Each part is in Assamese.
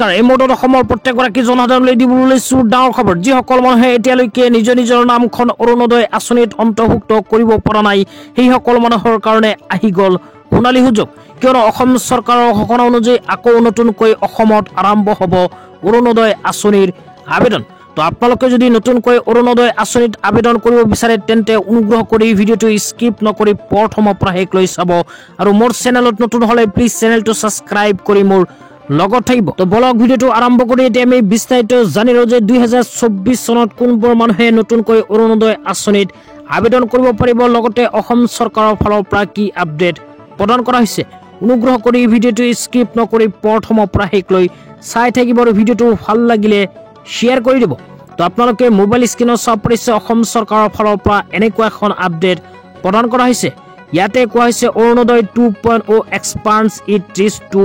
নমস্কাৰ এই মুহূৰ্তত অসমৰ প্ৰত্যেকগৰাকী জনসাধাৰণলৈ দিবলৈ লৈছো ডাঙৰ খবৰ যিসকল মানুহে এতিয়ালৈকে নিজৰ নামখন অৰুণোদয় আঁচনিত অন্তৰ্ভুক্ত কৰিব পৰা নাই সেই সকল মানুহৰ কাৰণে আহি গ'ল সোণালী সুযোগ কিয়নো অসম চৰকাৰৰ ঘোষণা অনুযায়ী আকৌ নতুনকৈ অসমত আৰম্ভ হ'ব অৰুণোদয় আঁচনিৰ আবেদন তো আপোনালোকে যদি নতুনকৈ অৰুণোদয় আঁচনিত আবেদন কৰিব বিচাৰে তেন্তে অনুগ্ৰহ কৰি ভিডিঅ'টো স্কিপ নকৰি প্ৰথমৰ পৰা শেষলৈ চাব আৰু মোৰ চেনেলত নতুন হ'লে প্লিজ চেনেলটো ছাবস্ক্ৰাইব কৰি মোৰ লগত থাকিব তো বলক ভিডিঅ'টো আৰম্ভ কৰি এতিয়া আমি বিস্তাৰিত জানি লওঁ যে 2024 চনত কোনবোৰ মানুহে নতুনকৈ অৰুণোদয় আঁচনিত আবেদন কৰিব পাৰিব লগতে অসম চৰকাৰৰ ফালৰ পৰা কি আপডেট প্ৰদান কৰা হৈছে অনুগ্ৰহ কৰি ভিডিঅ'টো স্কিপ নকৰি প্ৰথমৰ পৰা শেষলৈ চাই থাকিব আৰু ভিডিঅ'টো ভাল লাগিলে শ্বেয়াৰ কৰি দিব তো আপোনালোকে মোবাইল স্ক্ৰীনত চাব পাৰিছে অসম চৰকাৰৰ ফালৰ পৰা এনেকুৱা এখন আপডেট প্ৰদান কৰা হৈছে ইয়াতে কোৱা হৈছে Orunodoi 2.0 expands its reach to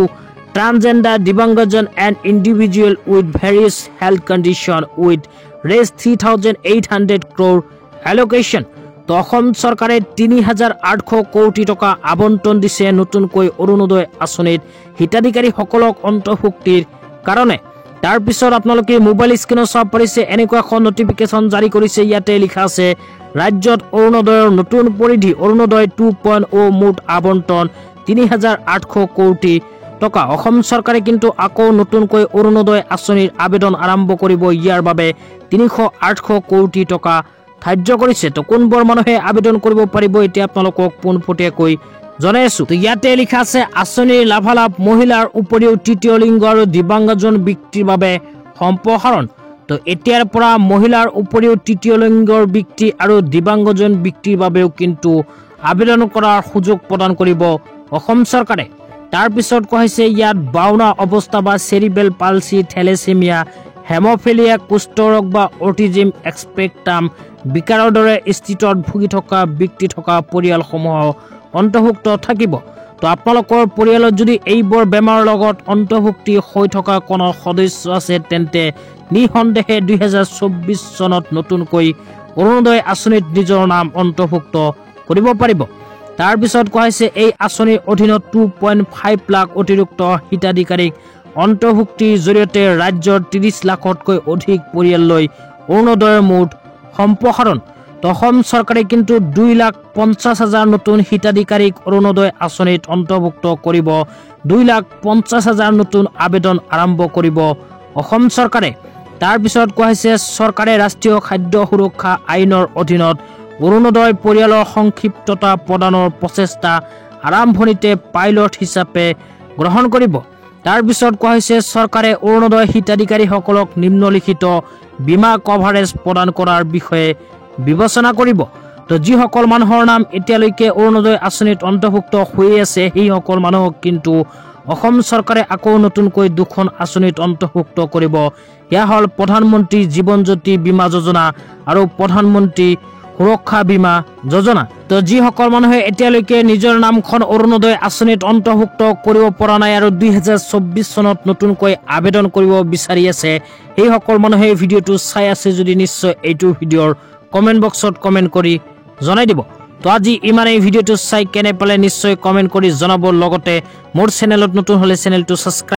transgender dibangajan and individual with various health condition with raised 3,800 crore allocation তো অসম চৰকাৰে 3,800 কোটি টকা আবণ্টন দিছে নতুনকৈ অৰুণোদয় আঁচনিত হিতাধিকাৰীসকলক অন্তৰ্ভুক্তিৰ কাৰণে তাৰ পিছত আপোনালোকে মোবাইল স্ক্ৰীনত চাব পাৰিছে এনেকুৱা এখন নটিফিকেশ্যন জাৰি কৰিছে ইয়াতে লিখা আছে ৰাজ্যত অৰুণোদয়ৰ নতুন পৰিধি অৰুণোদয় 2.0 মুঠ আবণ্টন 3,800 কোটি টকা অসম চৰকাৰে কিন্তু আকৌ নতুনকৈ অৰুণোদয় আঁচনিৰ আবেদন আৰম্ভ কৰিব ইয়াৰ বাবে 3,800 কোটি টকা ধাৰ্য কৰিছে তো কোনবোৰ মানুহে আবেদন কৰিব পাৰিব এতিয়া আপোনালোকক পোনপটীয়াকৈ জনাই আছো তো ইয়াতে লিখা আছে আঁচনিৰ লাভালাভ মহিলাৰ উপৰিও তৃতীয় লিংগ আৰু দিব্যাংগজন ব্যক্তিৰ বাবে সম্প্ৰসাৰণ তো এতিয়াৰ পৰা মহিলাৰ উপৰিও তৃতীয় লিংগৰ ব্যক্তি আৰু দিব্যাংগজন ব্যক্তিৰ বাবেও কিন্তু আবেদন কৰাৰ সুযোগ প্ৰদান কৰিব অসম চৰকাৰে তাৰ পিছত কোৱা হৈছে ইয়াত বাউনা অৱস্থা বা চেৰিবেল পালচি থেলেচেমিয়া হেমোফিলিয়া কুষ্ঠৰোগ বা অটিজিম এক্সপেক্টাম বিকাৰৰ দৰে স্থিতিত ভুগি থকা ব্যক্তি থকা পৰিয়ালসমূহ অন্তৰ্ভুক্ত থাকিব তো আপোনালোকৰ পৰিয়ালত যদি এইবোৰ বেমাৰৰ লগত অন্তৰ্ভুক্তি হৈ থকা কোনো সদস্য আছে তেন্তে নিঃসন্দেহে 2024 চনত নতুনকৈ অৰুণোদয় আঁচনিত নিজৰ নাম অন্তৰ্ভুক্ত কৰিব পাৰিব তাৰ পিছত কোৱা হৈছে এই আঁচনিৰ অধীনত 2.5 লাখ অতিৰিক্ত হিতাধিকাৰীক অন্তৰ্ভুক্তিৰ জৰিয়তে ৰাজ্যৰ 30 লাখতকৈ অধিক পৰিয়াললৈ অৰুণোদয়ৰ মুঠ সম্প্ৰসাৰণ অসম চৰকাৰে কিন্তু 2,50,000 নতুন হিতাধিকাৰীক অৰুণোদয় আঁচনিত অন্তৰ্ভুক্ত কৰিব 2,50,000 নতুন আবেদন আৰম্ভ কৰিব অসম চৰকাৰে তাৰ পিছত কোৱা হৈছে চৰকাৰে ৰাষ্ট্ৰীয় খাদ্য সুৰক্ষা আইনৰ অধীনত অৰুণোদয় পৰিয়ালৰ সংক্ষিপ্ততা প্ৰদানৰ প্ৰচেষ্টা আৰম্ভণিতে পাইলট হিচাপে গ্ৰহণ কৰিব তাৰ পিছত কোৱা হৈছে চৰকাৰে অৰুণোদয় হিতাধিকাৰীসকলক নিম্নলিখিত বীমা কভাৰেজ প্ৰদান কৰাৰ বিষয়ে বিবেচনা কৰিব তো যিসকল মানুহৰ নাম এতিয়ালৈকে অৰুণোদয় আঁচনিত অন্তৰ্ভুক্ত হৈ আছে সেই সকল মানুহক কিন্তু অসম চৰকাৰে আকৌ নতুনকৈ দুখন আঁচনিত অন্তৰ্ভুক্ত কৰিব এয়া হ'ল প্ৰধানমন্ত্ৰী জীৱন জ্যোতি বীমা যোজনা আৰু প্ৰধানমন্ত্ৰী সুৰক্ষা বীমা যোজনা তো যিসকল মানুহে এতিয়ালৈকে নিজৰ নামখন অৰুণোদয় আঁচনিত অন্তৰ্ভুক্ত কৰিব পৰা নাই আৰু 2024 চনত নতুনকৈ আবেদন কৰিব বিচাৰি আছে সেই সকল মানুহে ভিডিঅ'টো চাই আছে যদি নিশ্চয় এইটো ভিডিঅ'ৰ কমেন্ট বক্সত কমেন্ট কৰি জনাই দিব তো আজি ইমানেই ভিডিঅ'টো চাই কেনে পালে নিশ্চয় কমেন্ট কৰি জনাব লগতে মোৰ চেনেলত নতুন হ'লে চেনেলটো ছাবস্ক্ৰাইব